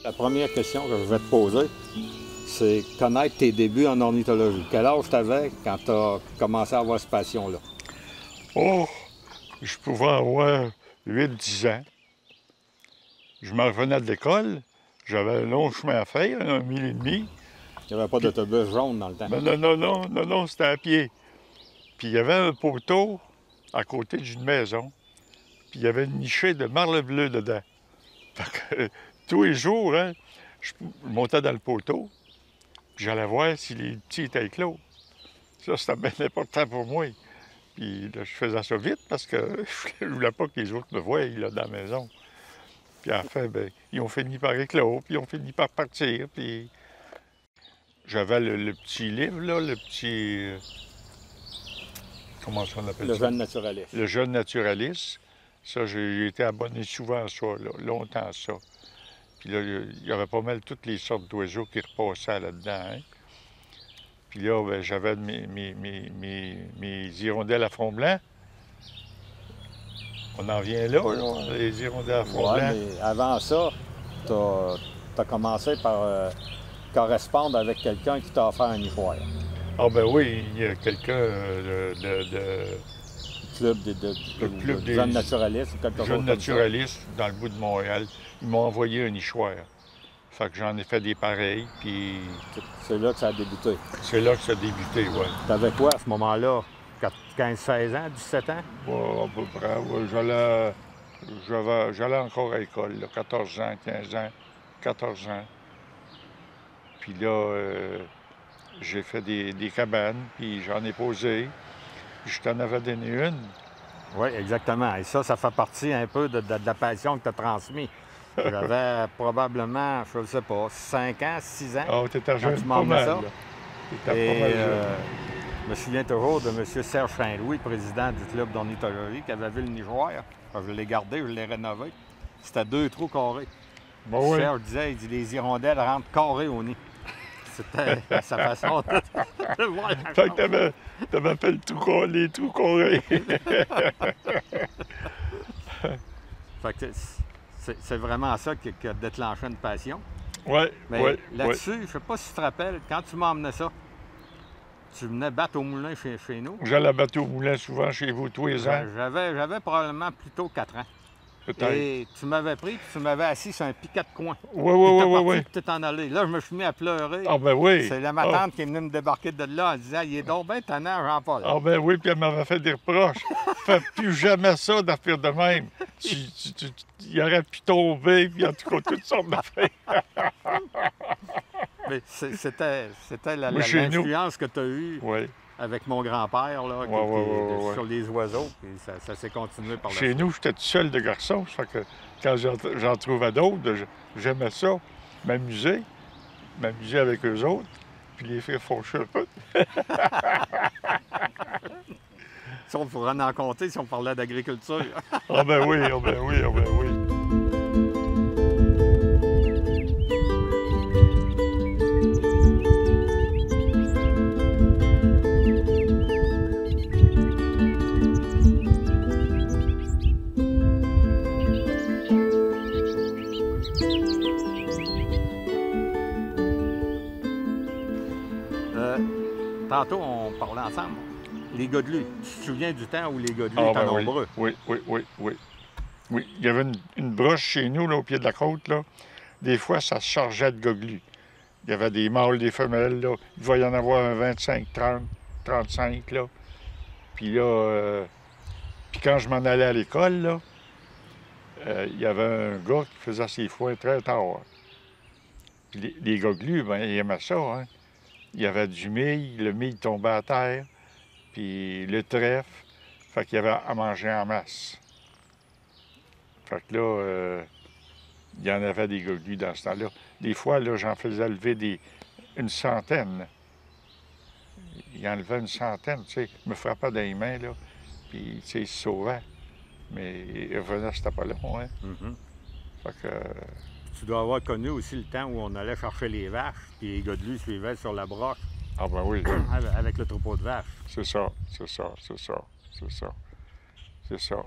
La première question que je vais te poser, c'est connaître tes débuts en ornithologie. Quel âge tu avais quand tu as commencé à avoir cette passion-là? Oh, je pouvais avoir 8-10 ans. Je me revenais de l'école, j'avais un long chemin à faire, 1,5 mille. Il n'y avait pas d'autobus jaune dans le temps. Ben non, c'était à pied. Puis il y avait un poteau à côté d'une maison, puis il y avait une nichée de marle bleu dedans. Fait que tous les jours, hein, je montais dans le poteau, puis j'allais voir si les petits étaient clos. Ça, c'était bien important pour moi. Puis là, je faisais ça vite parce que je ne voulais pas que les autres me voient là, dans la maison. Puis à la fin, ben, ils ont fini par éclore, puis ils ont fini par partir. Puis j'avais le petit livre, là, le petit... comment on appelle ça? Le jeune naturaliste. Le jeune naturaliste. Ça, j'ai été abonné souvent à ça, là, longtemps à ça. Puis là, il y avait pas mal toutes les sortes d'oiseaux qui repassaient là-dedans. Hein? Puis là, ben, j'avais mes hirondelles à front blanc. On en vient là, les hirondelles à front blanc. Mais avant ça, tu as commencé par correspondre avec quelqu'un qui t'a offert un nichoir. Ah ben oui, il y a quelqu'un Club des jeunes naturalistes ou quelque chose jeunes comme ça. naturalistes dans le bout de Montréal. Ils m'ont envoyé un nichoir. Fait que j'en ai fait des pareils, puis... C'est là que ça a débuté. C'est là que ça a débuté, oui. T'avais quoi à ce moment-là? 15-16 ans, 17 ans? Ouais, à peu près, ouais. J'allais encore à l'école, là, 14 ans, 15 ans, 14 ans. Puis là, j'ai fait des cabanes, puis j'en ai posé. Puis je t'en avais donné une. Oui, exactement. Et ça fait partie un peu de la passion que tu as transmise. J'avais probablement, je ne sais pas, 5 ans, 6 ans. Ah, t'étais jeune, tu pas mal, ça. là. T'étais pas mal jeune. Je me souviens toujours de M. Serge Saint-Louis, président du club d'ornithologie, qui avait vu le nichoir. Quand je l'ai gardé, je l'ai rénové. C'était 2 trous carrés. Bon, oui. Serge disait, il dit, les hirondelles rentrent carrés au nid. C'était sa façon de voir la Fait que t'avais fait les trous carrés. Fait que c'est vraiment ça qui a déclenché une passion. Oui, Mais oui. là-dessus, je ne sais pas si tu te rappelles, quand tu m'emmenais ça, tu venais battre au moulin chez nous. J'allais battre au moulin souvent chez vous tous les ans. J'avais probablement plutôt 4 ans. Peut-être. Et tu m'avais pris, puis tu m'avais assis sur un piquet de coin. Oui. Tu t'es en allé. Là, je me suis mis à pleurer. Ah ben oui. C'est ma tante qui est venue me débarquer de là en disant, il est donc bien tannant, Jean-Paul. Ah ben oui, puis elle m'avait fait des reproches. Fais plus jamais ça d'affaire de même. Il aurait pu tomber, puis en tout cas, toutes sortes d'affaires. Mais c'était l'influence que tu as eue. Oui. Avec mon grand-père, là, sur les oiseaux, puis ça s'est continué par la suite. Chez nous, j'étais tout seul de garçon, ça fait que quand j'en trouvais d'autres, j'aimais ça, m'amuser avec eux autres, puis les faire faucher un peu. Ça, on pourrait en compter si on parlait d'agriculture. Ah ben oui. Tantôt, on parlait ensemble. Les godelus. Tu te souviens du temps où les godelus étaient nombreux? Oui. Oui, il y avait une broche chez nous, là, au pied de la côte, là. Des fois, ça se chargeait de godelus. Il y avait des mâles, des femelles, là. Il va y en avoir un 25, 30, 35, là. Puis là, puis quand je m'en allais à l'école, là, il y avait un gars qui faisait ses foins très tard. Puis les gogolus, ben, ils aimaient ça, hein. Il y avait du mil, le mil tombait à terre, puis le trèfle. Fait qu'il y avait à manger en masse. Fait que là, il y en avait des gogolus dans ce temps-là. Des fois, là, j'en faisais lever une centaine. Il enlevait une centaine, tu sais. Il me frappait dans les mains, là. Puis, tu sais, il se sauvait. Mais il revenait, c'était pas long, hein. Mhm. Fait que... Tu dois avoir connu aussi le temps où on allait chercher les vaches, puis les gars de lui suivaient sur la broche Ah ben oui, avec le troupeau de vaches. c'est ça, c'est ça, c'est ça, c'est ça, c'est ça.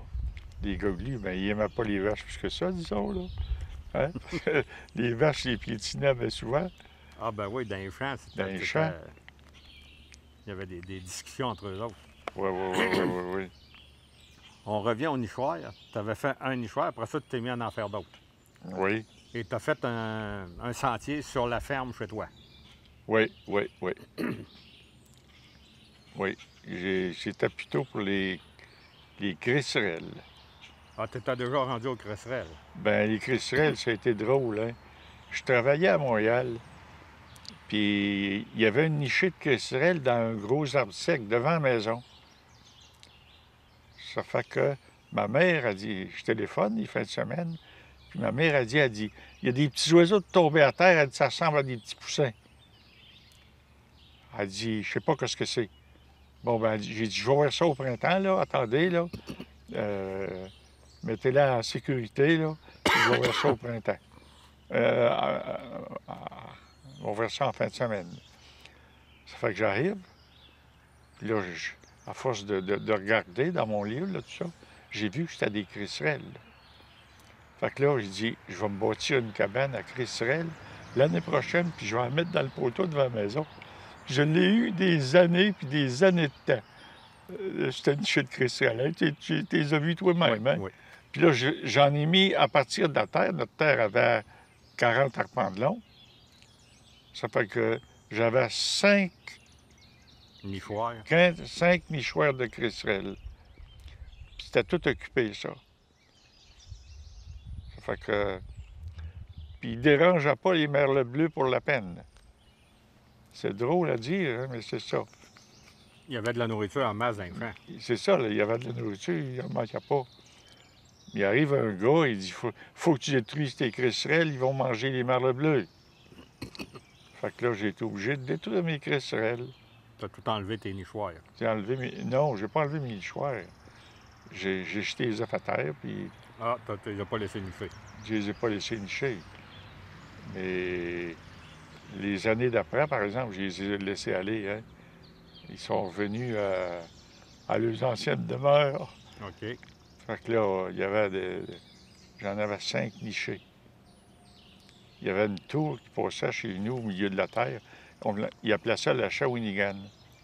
Les gogolus, ben, ils n'aimaient pas les vaches plus que ça, disons, là. Hein? Les vaches, les piétinaient bien souvent. Ah ben oui, dans les champs, Dans les champs. Il y avait des discussions entre eux autres. Oui, oui, oui, oui, oui, oui. On revient au nichoir. Tu avais fait un nichoir, après ça, tu t'es mis à en faire d'autres. Oui, Et tu as fait un sentier sur la ferme chez toi. oui, oui, oui. Oui, j'étais plutôt pour les crisserelles. Ah, tu étais déjà rendu au Cresserelle. Ben les crisserelles, ça a été drôle, hein. Je travaillais à Montréal, puis il y avait une nichée de crisserelles dans un gros arbre sec devant la maison. Ça fait que ma mère a dit, je téléphone les fins de semaine, puis ma mère a dit, il y a des petits oiseaux de tomber à terre, elle dit, ça ressemble à des petits poussins. Elle dit, je sais pas ce que c'est. Bon, ben, j'ai dit, je vais voir ça au printemps, là, attendez, là. Mettez-la en sécurité, là, puis je vais voir ça au printemps. On va voir ça en fin de semaine. Ça fait que j'arrive, puis là, à force de regarder dans mon livre, là, tout ça, j'ai vu que c'était des crisserelles. Fait que là, j'ai dit, je vais me bâtir une cabane à crisserelles l'année prochaine, puis je vais en mettre dans le poteau devant la maison. Je l'ai eu des années, puis des années de temps. C'était une nichée de crisserelles. Hein? Tu les as vues toi-même, hein? Oui. Puis là, j'en ai mis à partir de la terre. Notre terre avait 40 arpents de long. Ça fait que j'avais 5 Nichoir. nichoirs de crisserelles. Puis c'était tout occupé, ça. Ça fait que... Puis ils ne dérangeaient pas les merles bleus pour la peine. C'est drôle à dire, hein, mais c'est ça. Il y avait de la nourriture en masse dans les champs. C'est ça, là, il y avait de la nourriture, il n'en manquait pas. Il arrive un gars, il dit, faut que tu détruises tes crisserelles, ils vont manger les merles bleus. Fait que là, j'ai été obligé de détruire mes crisserelles. Tu as tout enlevé tes nichoirs. J'ai enlevé Non, j'ai pas enlevé mes nichoirs. J'ai jeté les œufs à terre, puis Ah, tu ne les as pas laissé nicher. je les ai pas laissés nicher. Mais les années d'après, par exemple, je les ai laissés aller, hein. Ils sont revenus à leurs anciennes demeures. OK. Fait que là, il y avait j'en avais 5 nichés. Il y avait une tour qui passait chez nous au milieu de la terre. Il appelait ça la Shawinigan.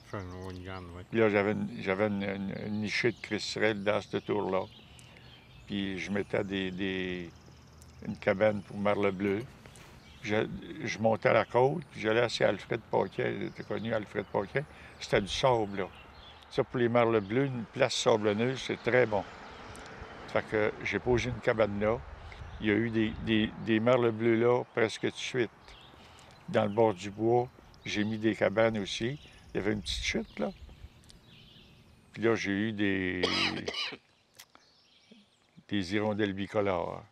Shawinigan, oui. Puis là, j'avais une nichée de crisserelles dans cette tour-là. Puis je mettais une cabane pour merle bleu. Je montais à la côte, puis j'allais chez Alfred Paquet. Tu connu Alfred Paquet? C'était du sable, là. Ça, pour les merles bleus, une place sablonneuse, c'est très bon. Fait que j'ai posé une cabane là. Il y a eu des merles bleus là presque tout de suite. Dans le bord du bois, j'ai mis des cabanes aussi. Il y avait une petite chute, là. Puis là, j'ai eu des hirondelles bicolores.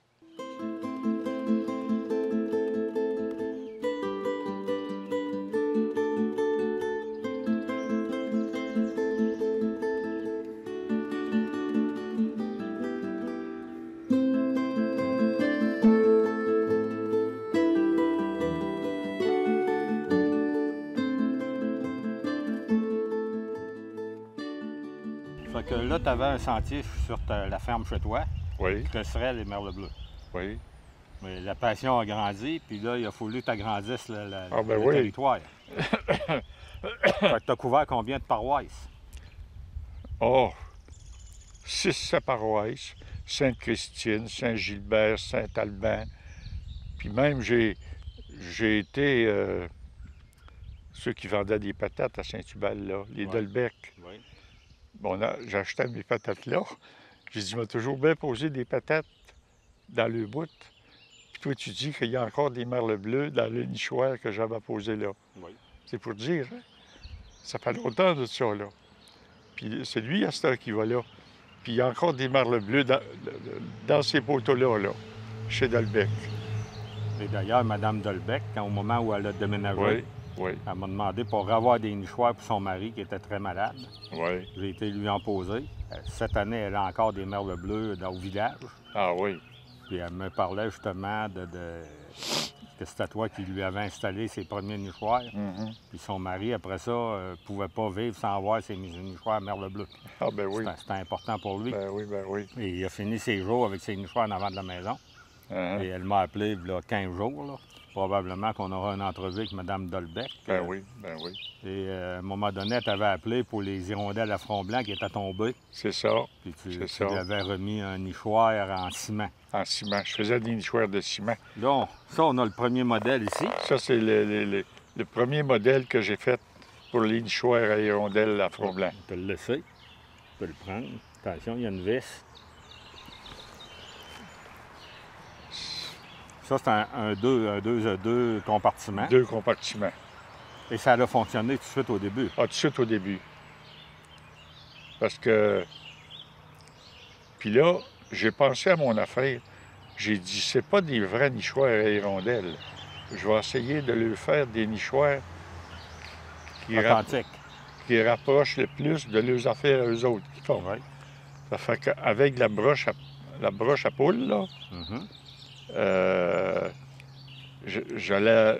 Fait que là, tu avais un sentier sur la ferme chez toi, Oui, Cresserelle et merle bleu. oui. Mais la passion a grandi, puis là, il a fallu que tu agrandisses Ah, ben le oui. territoire. Fait que tu as couvert combien de paroisses? Oh, 6 paroisses. Sainte-Christine, Saint-Gilbert, Saint-Alban. Puis même, j'ai été ceux qui vendaient des patates à Saint-Hubal, là, les Ouais. Dolbec. Oui. Bon, j'achetais mes patates là. J'ai dit, il m'a toujours bien posé des patates dans le bout. Puis toi, tu dis qu'il y a encore des merles bleus dans le nichoir que j'avais posé là. Oui. C'est pour dire, hein? Ça fait longtemps de ça, là. Puis c'est lui, à cette heure, qui va là. Puis il y a encore des merles bleus dans ces poteaux-là, là, chez Delbecq. Et d'ailleurs, Mme Dolbeck, au moment où elle a déménagé, Oui, oui, elle m'a demandé pour avoir des nichoirs pour son mari qui était très malade. oui. J'ai été lui en poser. Cette année, elle a encore des merles bleus au village. Ah oui. Puis elle me parlait justement que c'était toi qui lui avais installé ses premiers nichoirs. Mhm. Puis son mari, après ça, ne pouvait pas vivre sans avoir ses nichoirs à merle bleu. Ah ben oui. C'était important pour lui. Ben oui, ben oui. Et il a fini ses jours avec ses nichoirs en avant de la maison. Uh-huh. Et elle m'a appelé il y a 15 jours. Là. Probablement qu'on aura une entrevue avec Mme Dolbeck. Ben oui, ben oui. Et à un moment donné, elle t'avait appelé pour les hirondelles à front blanc qui étaient tombées. C'est ça, Puis tu c'est lui ça. avais remis un nichoir en ciment. En ciment. Je faisais des nichoirs de ciment. Donc, ça, on a le premier modèle ici. Ça, c'est le premier modèle que j'ai fait pour les nichoirs à hirondelles à front blanc. On peut le laisser. On peut le prendre. Attention, il y a une vis. Ça, c'est un deux compartiments. 2 compartiments. Et ça a fonctionné tout de suite au début. Ah, tout de suite au début. Parce que... Puis là, j'ai pensé à mon affaire. J'ai dit, c'est pas des vrais nichoirs à hirondelles. Je vais essayer de leur faire des nichoirs Authentique. qui rapprochent le plus de leurs affaires à eux autres qu'ils font. Oui. Ça fait qu'avec la broche à poule, là,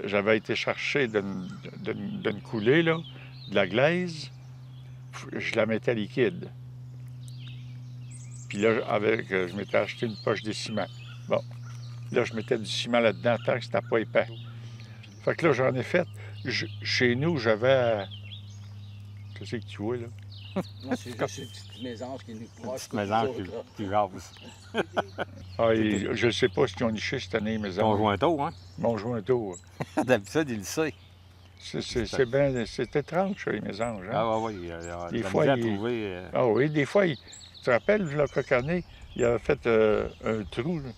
j'avais été chercher d'une coulée, là, de la glaise, je la mettais liquide. Puis là, je m'étais acheté une poche de ciment. Bon, là, je mettais du ciment là-dedans tant que c'était pas épais. Fait que là, j'en ai fait. Chez nous, j'avais... Qu'est-ce que tu vois, là? Non, c'est juste une petite mésange qui nous proche. Petite mésange qui jase. Ah, je ne sais pas si ils ont niché cette année, mais Ton jointeau, hein? Mon jointeau. D'habitude, il le sait. C'est étrange, les mésanges. Hein? Ah oui, il a Des fois, trouvé... Ah oui, des fois, tu te rappelles, le cocané, il avait fait un trou, là,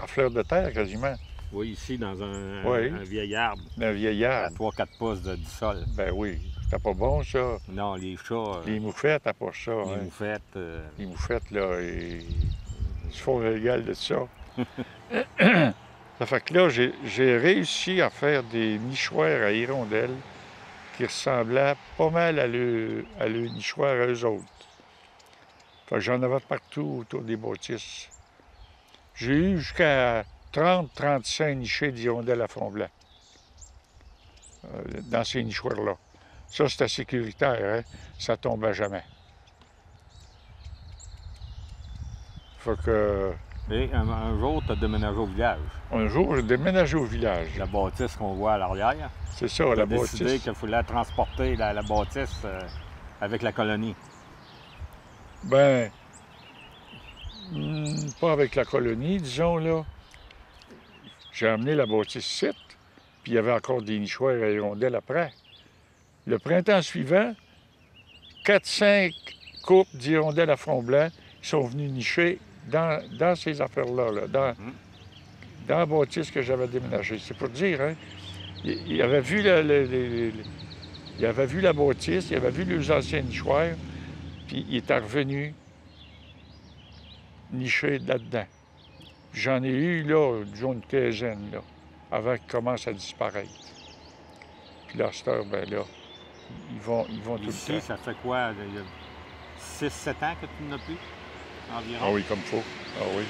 en fleur de terre, quasiment. Oui, ici, dans un vieil arbre. Un vieil À arbre. 3-4 pouces du sol. Ben oui, c'était pas bon, ça. Non, les chats... Les moufettes apportent ça. les hein. moufettes... Les moufettes, là, ils se font régal de ça. Ça fait que là, j'ai réussi à faire des nichoirs à hirondelles qui ressemblaient pas mal à le nichoir à eux autres. Fait que j'en avais partout autour des bâtisses. J'ai eu jusqu'à 30-35 nichés d'hirondelles à front blanc dans ces nichoirs-là. Ça, c'était sécuritaire, hein? Ça tombait jamais. Fait que... Et un jour, tu as déménagé au village. Un jour, j'ai déménagé au village. La bâtisse qu'on voit à l'arrière. C'est ça, Tu la as décidé bâtisse. qu'il fallait transporter la bâtisse avec la colonie. Ben, pas avec la colonie, disons, là. J'ai amené la bâtisse site, puis il y avait encore des nichoirs à hirondelles après. Le printemps suivant, 4-5 couples d'hirondelles à front blanc sont venus nicher dans ces affaires-là, là, dans la bâtisse que j'avais déménagée. C'est pour dire, hein, il avait vu il avait vu la bâtisse, il avait vu les anciens nichoirs, puis il était revenu nicher là-dedans. J'en ai eu, là, disons une quinzaine, là, avant qu'ils commencent à disparaître. Puis là, à cette heure, ben là, ils vont tout Ici, le temps. ça fait quoi? Il y a 6-7 ans que tu n'as plus? Environ? Ah oui, comme faut. Ah oui.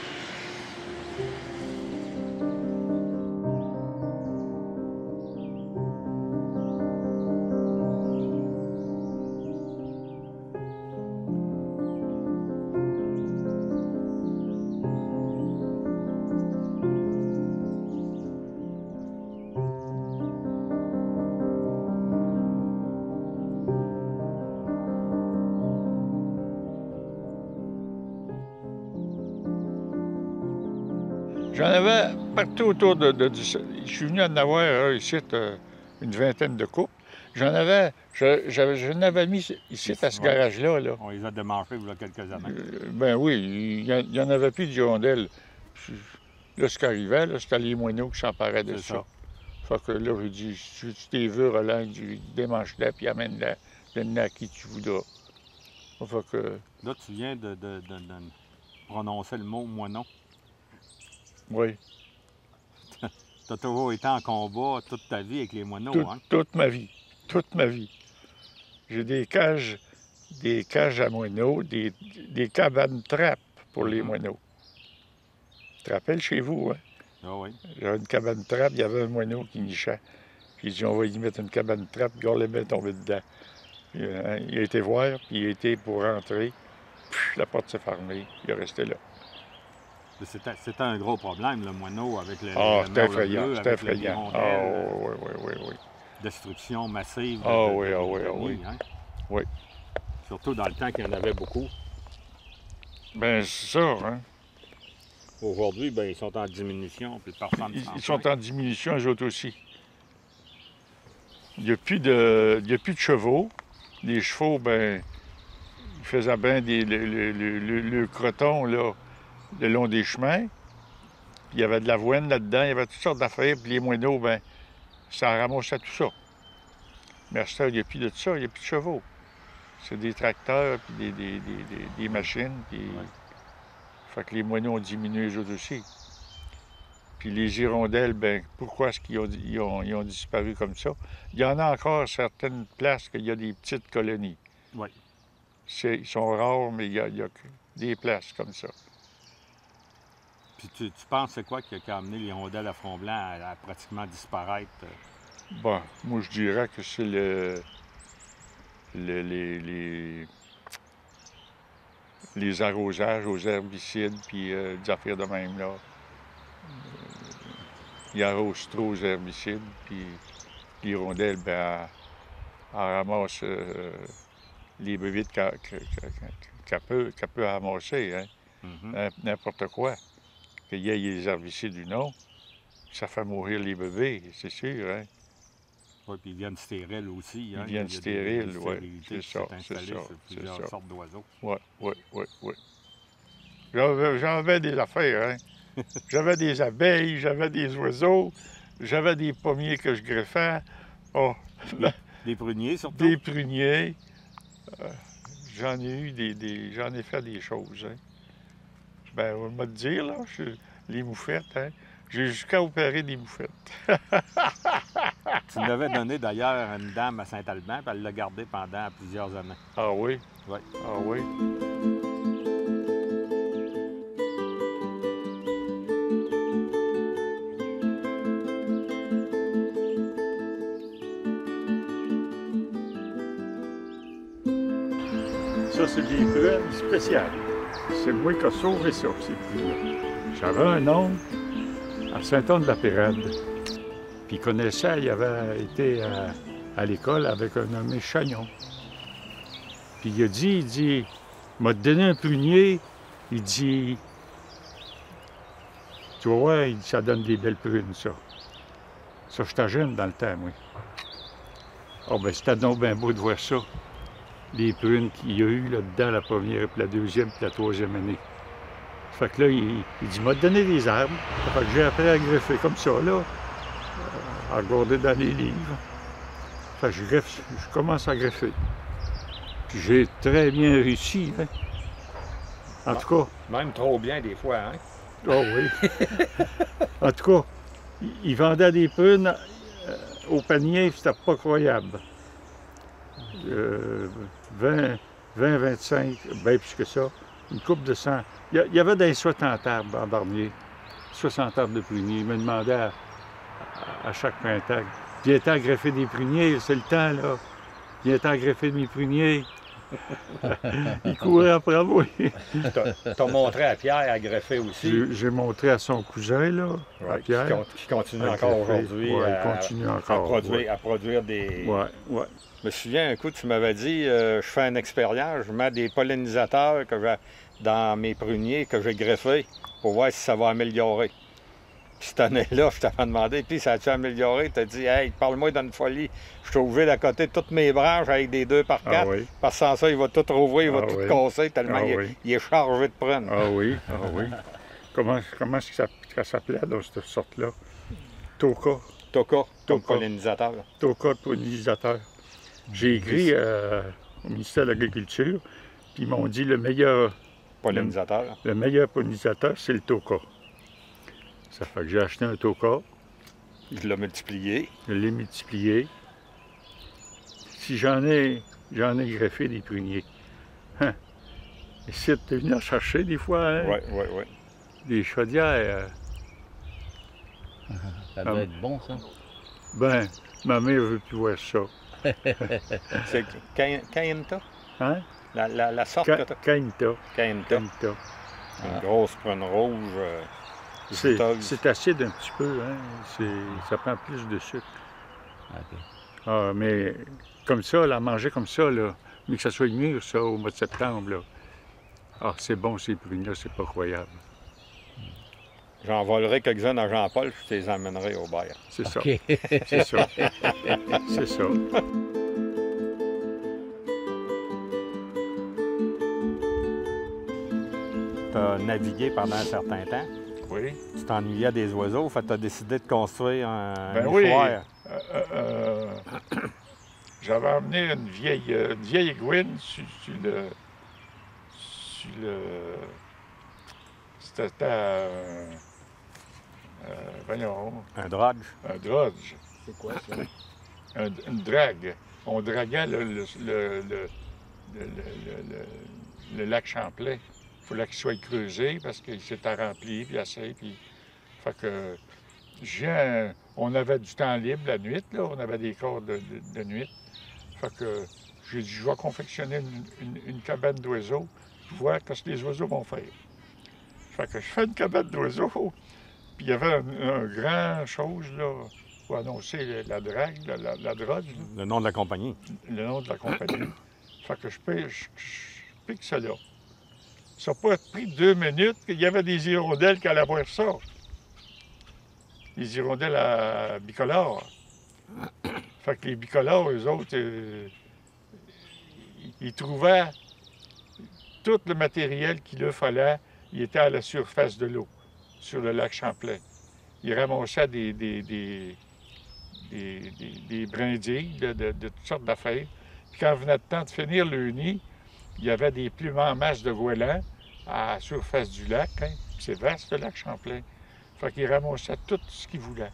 J'en avais partout autour je suis venu en avoir ici une vingtaine de couples. Je n'avais mis ici à ce garage-là. Là. On les a démarchés il y a quelques années. Ben oui, il y en avait plus d'hirondelles. Là, ce qui arrivait, là, c'était les moineaux qui s'emparaient de C'est ça. Fait que là, j'ai dit, si tu t'es vu, Roland, démange-la, puis amène-la, donne-la à qui tu voudras. Fait que, Là, tu viens de prononcer le mot moineau. oui, Tu as toujours été en combat toute ta vie avec les moineaux, hein? toute ma vie. Toute ma vie. J'ai des cages à moineaux, des cabanes trappes pour les moineaux. Tu te rappelles chez vous, hein? Ah oui. J'avais une cabane trappe, il y avait un moineau qui nichait. Puis il dit, on va y mettre une cabane trappe, puis on le met tomber dedans. Puis, il a été voir, puis il a été pour rentrer. Puis la porte s'est fermée, il est resté là. C'était un gros problème, le moineau, avec le C'était merle effrayant, bleu, c'était avec les effrayant. Ah hirondelles, oui. destruction massive Ah de oui. compagnie, hein? Oui. Surtout dans le temps qu'il y en avait beaucoup. Ben c'est ça, hein. Aujourd'hui, ben, ils sont en diminution, puis personne ne s'en Ils sont plaint. en diminution, eux autres aussi. Il n'y a plus de chevaux. Les chevaux, ben, ils faisaient bien le croton, là, le long des chemins. Puis il y avait de l'avoine là-dedans, il y avait toutes sortes d'affaires. Puis les moineaux, ben, ça ramassait tout ça. Mais à ce temps, il n'y a plus de ça, il n'y a plus de chevaux. C'est des tracteurs, puis des machines, puis... Ouais. Fait que les moineaux ont diminué eux autres aussi. Puis les hirondelles, ben pourquoi est-ce qu'ils ont disparu comme ça? Il y en a encore certaines places qu'il y a des petites colonies. Oui. Ils sont rares, mais il y a des places comme ça. Puis tu penses c'est quoi qui a amené l'hirondelle à front blanc à pratiquement disparaître? Bon, moi je dirais que c'est les arrosages aux herbicides, puis des affaires de même, là. Ils arrosent trop aux herbicides, puis l'hirondelle, ben, elle ramasse les bébites qu'elle peut ramasser, hein. Mhm. N'importe quoi. Qu'il y ait les herbicides ou non, ça fait mourir les bébés, c'est sûr, hein. Oui, puis ils viennent stériles aussi. Hein? Ils viennent Il y a stériles, des ouais, stérilités c'est qui ça, s'est installées sur c'est plusieurs ça. sortes d'oiseaux. Oui. J'avais des affaires, hein. J'avais des abeilles, j'avais des oiseaux, j'avais des pommiers que je greffais. Oh, Des pruniers surtout. des pruniers. J'en ai eu j'en ai fait des choses, hein. Ben, on va te dire, là, les moufettes, hein. J'ai jusqu'à opérer des moufettes. Tu l'avais donné d'ailleurs à une dame à Saint-Alban, puis elle l'a gardé pendant plusieurs années. Ah oui? Oui. Ah oui? Ça, c'est des prunes spéciales. C'est moi qui ai sauvé ça, ces prunes-là. J'avais un oncle à Saint-Anne-de-la-Pérade. Puis il connaissait, il avait été à l'école avec un nommé Chagnon. Puis il m'a donné un prunier, il dit, tu vois, il dit, ça donne des belles prunes, ça. Ça, j'étais jeune dans le temps, moi. Ah ben c'était donc bien beau de voir ça. Les prunes qu'il y a eu là-dedans la première, puis la deuxième, puis la troisième année. Fait que là, il dit, m'a donné des arbres. Fait que j'ai appris à greffer comme ça, là, à regarder dans les livres. Fait que je commence à greffer. Puis j'ai très bien réussi, hein. En tout cas. Même trop bien des fois, hein? Oh oui. En tout cas, il vendait des prunes au panier, c'était pas croyable. 20, 25, bien plus que ça, une coupe de 100. Il y avait des 60 arbres en dernier, 60 arbres de pruniers. Il me demandait à chaque printemps, viens-t'en greffer des pruniers, c'est le temps, là. Viens-t'en greffer mes pruniers. Il courait après moi. T'as montré à Pierre à greffer aussi. J'ai montré à son cousin, là, à Pierre. Qui continue à encore greffer. aujourd'hui Ouais, à, il continue encore, à produire des... Ouais. Je me souviens, un coup, tu m'avais dit, je fais une expérience, je mets des pollinisateurs dans mes pruniers que j'ai greffés pour voir si ça va améliorer. Puis cette année-là, je t'avais demandé, puis ça a-tu amélioré? Tu as dit, hey, parle-moi d'une folie. Je suis obligé d'à côté toutes mes branches avec des 2x4, oui. parce que sans ça, il va tout rouvrir, il va tout oui. casser, tellement Oui. il est chargé de prunes. Ah oui. Comment ça s'appelait dans cette sorte-là? Toka. Toka, comme Toka. pollinisateur. Toka pollinisateur. J'ai écrit au ministère de l'Agriculture, puis ils m'ont dit le meilleur Pollinisateur. pollinisateur, c'est le Toka. Ça fait que j'ai acheté un Toka, Je l'ai multiplié. je l'ai multiplié. Si j'en ai greffé des pruniers. Hein? Ici, tu es venu en chercher des fois, hein? Oui. Des chaudières. Ça doit être bon, ça. Ben, ma mère veut plus voir ça. C'est Cainta? Hein? La sorte que tu as. Cainta. Cainta. Cainta. Une grosse prune rouge. C'est acide un petit peu, hein? Ça prend plus de sucre. OK. Ah, mais comme ça, la manger comme ça, là, mais que ça soit mûr, ça, au mois de septembre, là. Ah, c'est bon, ces prunes-là, c'est pas croyable. J'en volerai quelques-uns à Jean-Paul, je te les emmènerai au bar. C'est ça. OK. C'est ça. C'est ça. Tu as navigué pendant un certain temps. Oui. Tu t'ennuyais des oiseaux, fait que tu as décidé de construire un Ben oui. nichoir. J'avais emmené une vieille aiguine sur le. C'était voyons, Un drodge. un drodge, C'est quoi, ça? une drague. On draguait le lac Champlain. Il fallait qu'il soit creusé parce qu'il s'était rempli, puis assez, puis... Fait que... On avait du temps libre la nuit, là. On avait des corps de nuit. Fait que j'ai dit, je vais confectionner une cabane d'oiseaux, voir ce que les oiseaux vont faire. Fait que je fais une cabane d'oiseaux, puis il y avait un grand chose, là, pour annoncer la drague, la drogue, là, Le nom de la compagnie. le nom de la compagnie. Fait que je pique ça là. Ça n'a pas pris 2 minutes qu'il y avait des hirondelles qui allaient voir ça. Les hirondelles à bicolores. Fait que les bicolores, eux autres, ils trouvaient tout le matériel qu'il leur fallait. Il était à la surface de l'eau, sur le lac Champlain. Ils ramassaient des brindilles de toutes sortes d'affaires. Puis quand venait le temps de finir le nid, il y avait des plumes en masse de goélands à la surface du lac. Hein. C'est vaste, le lac Champlain. Fait qu'ils ramassaient tout ce qu'ils voulaient.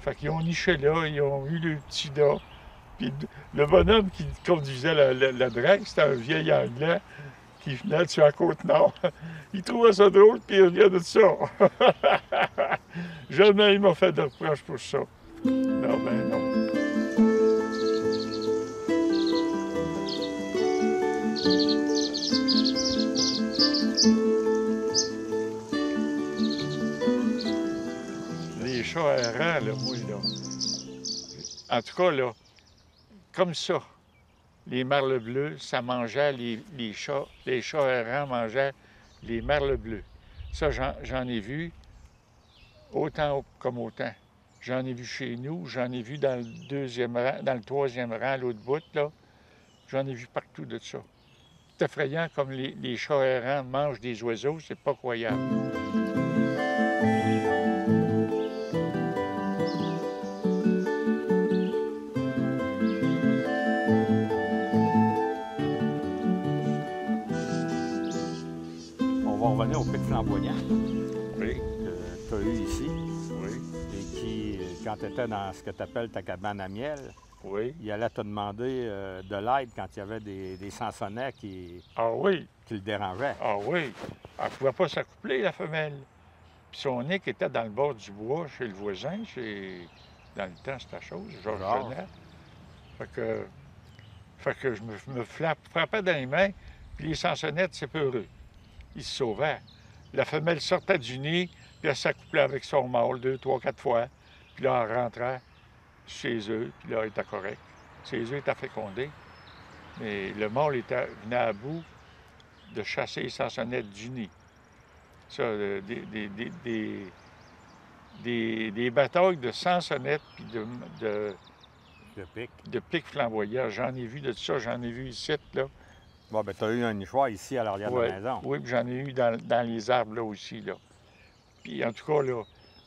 Fait qu'ils ont niché là, ils ont eu le petit là. Puis le bonhomme qui conduisait la drague, c'était un vieil Anglais qui venait sur la Côte-Nord. Il trouvait ça drôle, puis il riait de ça. Jamais il m'a fait de reproches pour ça. Non, ben non. Les chats errants, là, moi, là. En tout cas, là, comme ça, les merles bleus, ça mangeait les chats. Les chats errants mangeaient les merles bleus. Ça, j'en ai vu autant comme autant. J'en ai vu chez nous, j'en ai vu dans le 2e rang, dans le 3e rang, à l'autre bout, là. J'en ai vu partout de ça. C'est effrayant comme les chats errants mangent des oiseaux, c'est pas croyable. On va revenir au pic flamboyant Oui, que tu as eu ici oui, et qui, quand tu étais dans ce que tu appelles ta cabane à miel, oui. il allait te demander de l'aide quand il y avait des sansonnets qui Ah oui, le dérangeaient. ah oui. Elle ne pouvait pas s'accoupler, la femelle. Puis son nid était dans le bord du bois chez le voisin, dans le temps, c'était la chose, Georges Georges. Genet. Fait que je me frappais dans les mains, puis les sansonnettes, c'est peureux. Ils se sauvaient. La femelle sortait du nid, puis elle s'accouplait avec son mâle 2, 3, 4 fois. Puis là, elle rentrait chez eux, puis là, elle était correcte. Ses œufs étaient fécondés. Mais le mâle venait à bout de chasser les sansonnettes du nid. Ça, des batailles de sansonnettes puis Le pic. de pics flamboyants. J'en ai vu de ça, j'en ai vu ici, là. Bon, ben tu as eu un nichoir ici à l'arrière de Ouais, la maison. oui, puis j'en ai eu dans les arbres, là aussi, là. Puis en tout cas, là,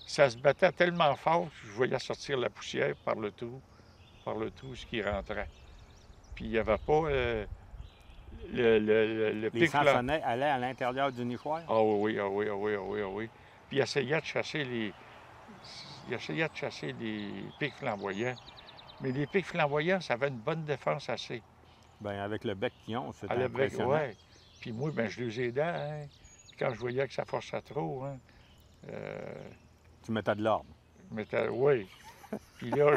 ça se battait tellement fort que je voyais sortir la poussière par le trou ce qui rentrait. Puis il n'y avait pas le Les pic flamboyant. sansonnets allaient à l'intérieur du nichoir? Ah oui, ah oui, ah oui, ah oui, ah oui. Puis il essayait de chasser les pics flamboyants. Mais les pics flamboyants, ça avait une bonne défense assez. Bien, avec le bec qu'ils ont, c'est À la bec, impressionnant. ouais. Puis moi, ben, je les aidais, hein. Puis quand je voyais que ça forçait trop, hein, Tu mettais de l'ordre. oui. Puis là,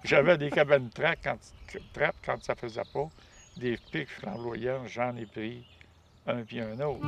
j'avais des cabanes trappes quand ça faisait pas. Des pics flamboyants, j'en ai pris un puis un autre.